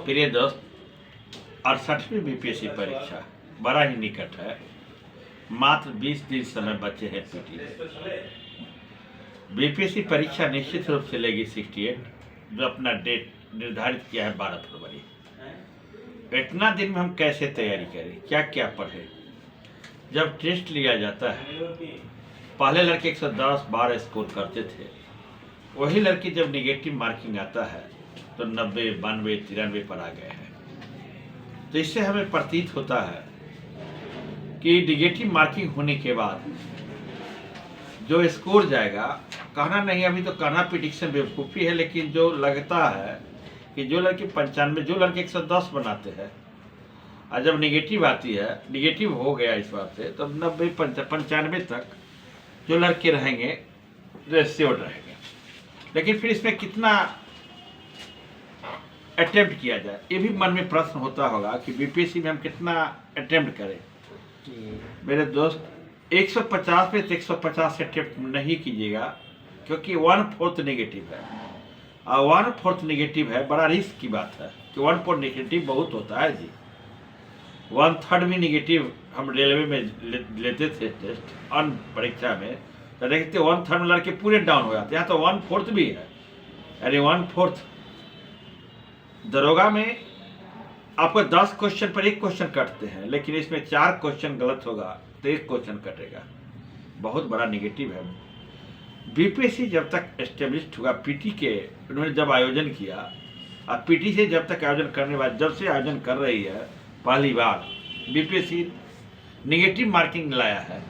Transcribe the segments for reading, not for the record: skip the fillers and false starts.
प्रिय दोस्त, 68वीं बीपीएससी परीक्षा बड़ा ही निकट है। मात्र 20 दिन समय बचे हैं पीटी। बीपीएससी परीक्षा निश्चित रूप से लेगी 68, जो अपना डेट निर्धारित किया है 12 फरवरी। इतना दिन में हम कैसे तैयारी करें, क्या क्या पढ़ें? जब टेस्ट लिया जाता है, पहले लड़के 110 12 स्कोर करते थे, वही लड़के जब निगेटिव मार्किंग आता है तो 90 92 93 पर आ गए हैं। तो इससे हमें प्रतीत होता है कि निगेटिव मार्किंग होने के बाद जो स्कोर जाएगा, कहना नहीं, अभी तो कहना प्रिडिक्शन बेवकूफ़ी है, लेकिन जो लगता है कि जो लड़के 95, जो लड़के 110 बनाते हैं और जब निगेटिव आती है, निगेटिव हो गया इस बात से, तो 90 95 तक जो लड़के रहेंगे रेस्योर्ड रहेंगे। लेकिन फिर इसमें कितना अटेम्प्ट किया जाए, ये भी मन में प्रश्न होता होगा कि बीपीएससी में हम कितना अटेम्प्ट करें। मेरे दोस्त, 150 पे 150 अटेम्प्ट नहीं कीजिएगा, क्योंकि 1/4 नेगेटिव है और 1/4 नेगेटिव है। बड़ा रिस्क की बात है कि 1/4 नेगेटिव बहुत होता है जी। 1/3 भी नेगेटिव हम रेलवे में लेते थे टेस्ट अन परीक्षा में, तो देखते 1/3 में लड़के पूरे डाउन हो जाते हैं। यहाँ तो 1/4 भी है, यानी 1/4। दरोगा में आपको 10 क्वेश्चन पर 1 क्वेश्चन कटते हैं, लेकिन इसमें 4 क्वेश्चन गलत होगा तो 1 क्वेश्चन कटेगा। बहुत बड़ा निगेटिव है। बीपीएससी जब तक एस्टेब्लिश्ड हुआ, पीटी के उन्होंने जब आयोजन किया, और पीटी से जब तक आयोजन करने बाद, जब से आयोजन कर रही है, पहली बार बीपीएससी निगेटिव मार्किंग लाया है।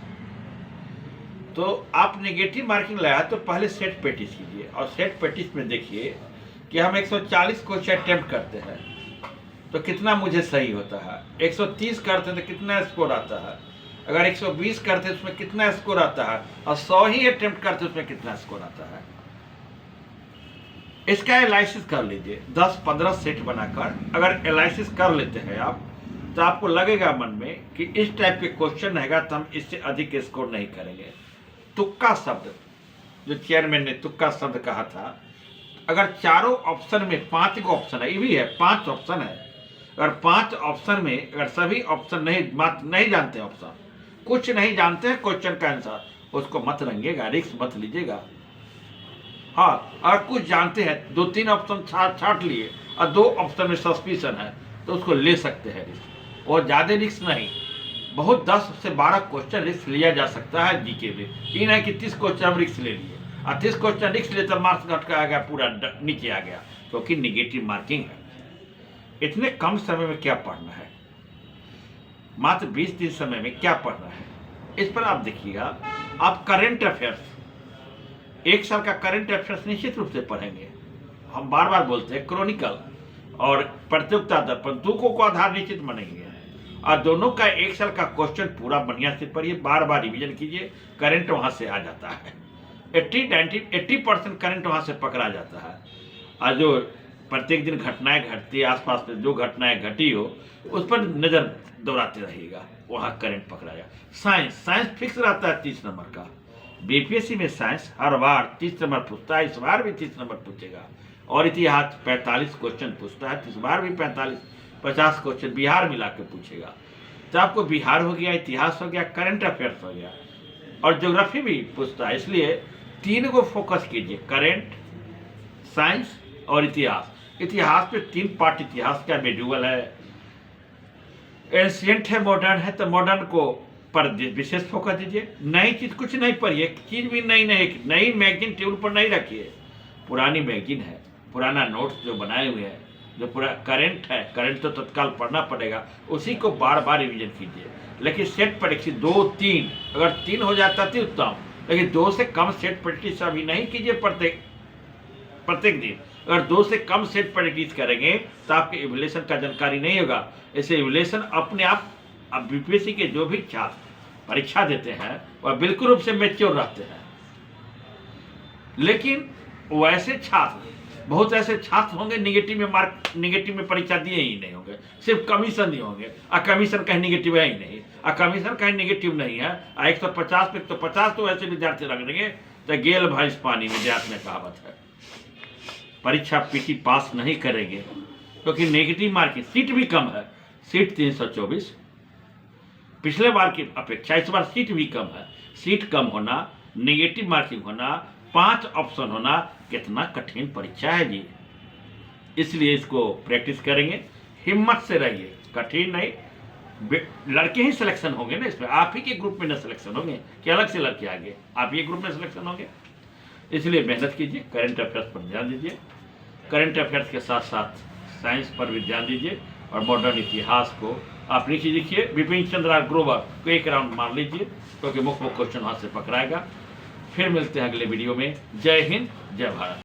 तो आप निगेटिव मार्किंग लाया तो पहले सेट प्रैक्टिस कीजिए, और सेट प्रैक्टिस में देखिए कि हम 140 क्वेश्चन अटेम्प्ट करते हैं तो कितना मुझे सही होता है, 130 करते हैं तो कितना स्कोर आता है, अगर 120 करते हैं उसमें कितना स्कोर आता है, और 100 ही अटेम्प्ट करते हैं उसमें कितना स्कोर आता है। इसका एनालिसिस कर लीजिए 10-15 सेट बनाकर। अगर एनालिसिस कर लेते हैं आप, तो आपको लगेगा मन में कि इस टाइप के क्वेश्चन रहेगा तो हम इससे अधिक स्कोर नहीं करेंगे। तुक्का शब्द, जो चेयरमैन ने तुक्का शब्द कहा था, अगर चारों ऑप्शन में 5 को ऑप्शन है, ये भी है 5 ऑप्शन है, अगर 5 ऑप्शन में अगर सभी ऑप्शन नहीं जानते, ऑप्शन कुछ नहीं जानते हैं क्वेश्चन का आंसर, उसको मत रंगेगा, रिस्क मत लीजिएगा। हाँ, अगर कुछ जानते हैं, 2-3 ऑप्शन छाट लिए और 2 ऑप्शन में सस्पिशन है, तो उसको ले सकते हैं रिस्क, और ज़्यादा रिस्क नहीं। बहुत 10 से 12 क्वेश्चन रिस्क लिया जा सकता है जीके में। ये नहीं कि 30 क्वेश्चन हम रिस्क ले लिए, और 30 क्वेश्चन रिस्क ले तो मार्क्स घट आ गया, पूरा नीचे आ गया, क्योंकि निगेटिव मार्किंग है। इतने कम समय में क्या पढ़ना है, मात्र 20 दिन समय में क्या पढ़ना है, इस पर आप देखिएगा। आप करंट अफेयर्स, 1 साल का करंट अफेयर्स निश्चित रूप से पढ़ेंगे। हम बार बार बोलते हैं क्रॉनिकल और प्रतियोगिता दर्पण, दोनों को आधार निश्चित मानेंगे, और दोनों का 1 साल का क्वेश्चन पूरा बढ़िया से पढ़िए, बार बार रिवीजन कीजिए। करंट वहाँ से आ जाता है, 80% करंट वहाँ से पकड़ा जाता है। और जो प्रत्येक दिन घटनाएं घटती है, आसपास में जो घटनाएं घटी हो, उस पर नज़र दौड़ाते रहिएगा, वहाँ करंट पकड़ा जाए। साइंस फिक्स रहता है 30 नंबर का। बीपीएससी में साइंस हर बार 30 नंबर पूछता है, इस बार भी 30 नंबर पूछेगा। और इतिहास 45 क्वेश्चन पूछता है, इस बार भी 50 क्वेश्चन बिहार मिला के पूछेगा। तो आपको बिहार हो गया, इतिहास हो गया, करंट अफेयर्स हो गया, और ज्योग्राफी भी पूछता है। इसलिए 3 को फोकस कीजिए, करंट, साइंस और इतिहास। इतिहास पे 3 पार्ट इतिहास का मॉड्यूल है, एंशिएंट है, मॉडर्न है, तो मॉडर्न को पर विशेष फोकस दीजिए। नई चीज कुछ नहीं पढ़िए, एक चीज भी नई मैगजीन टेबल पर नहीं रखिए। पुरानी मैगजीन है, पुराना नोट्स जो बनाए हुए हैं, जो पूरा करंट है, करंट तो तत्काल पढ़ना पड़ेगा, उसी को बार बार रिवीजन कीजिए। लेकिन सेट प्रैक्टिस 2-3, अगर 3 हो जाता तो उत्तम, लेकिन 2 से कम सेट प्रैक्टिस अभी नहीं कीजिए प्रत्येक दिन। अगर 2 से कम सेट प्रैक्टिस करेंगे तो आपके इवैल्यूएशन का जानकारी नहीं होगा। ऐसे इवैल्यूएशन अपने आप बीपीएससी के जो भी छात्र परीक्षा देते हैं वह बिल्कुल रूप से मैच्योर रहते हैं। लेकिन वैसे छात्र, बहुत ऐसे छात्र होंगे निगेटिव में परीक्षा दिए ही नहीं होंगे, सिर्फ कमीशन दिए होंगे, और कमीशन कहीं निगेटिव है ही नहीं, और कमीशन कहीं निगेटिव नहीं है, 150 पे 150 तो ऐसे विद्यार्थी रख देंगे तो गेल भैंस पानी में, देहात में कहावत है। परीक्षा पीटी पास नहीं करेंगे क्योंकि नेगेटिव मार्किंग सीट भी कम है, सीट 324, पिछले बार की अपेक्षा इस बार सीट भी कम है। सीट कम होना, नेगेटिव मार्किंग होना, 5 ऑप्शन होना, कितना कठिन परीक्षा है जी। इसलिए इसको प्रैक्टिस करेंगे, हिम्मत से रहिए, कठिन नहीं। लड़के ही सिलेक्शन होंगे ना इसमें, आप ही के ग्रुप में ना सिलेक्शन होंगे कि अलग से लड़के आगे, आप ही ग्रुप में सिलेक्शन होंगे। इसलिए मेहनत कीजिए, करंट अफेयर्स पर ध्यान दीजिए, करंट अफेयर्स के साथ साथ साइंस पर भी ध्यान दीजिए, और मॉडर्न इतिहास को आप लिखिए। बिपिन चंद्र ग्रोवर को एक राउंड मार लीजिए, क्योंकि मुख्य क्वेश्चन वहाँ से पकड़ाएगा। फिर मिलते हैं अगले वीडियो में। जय हिंद, जय भारत।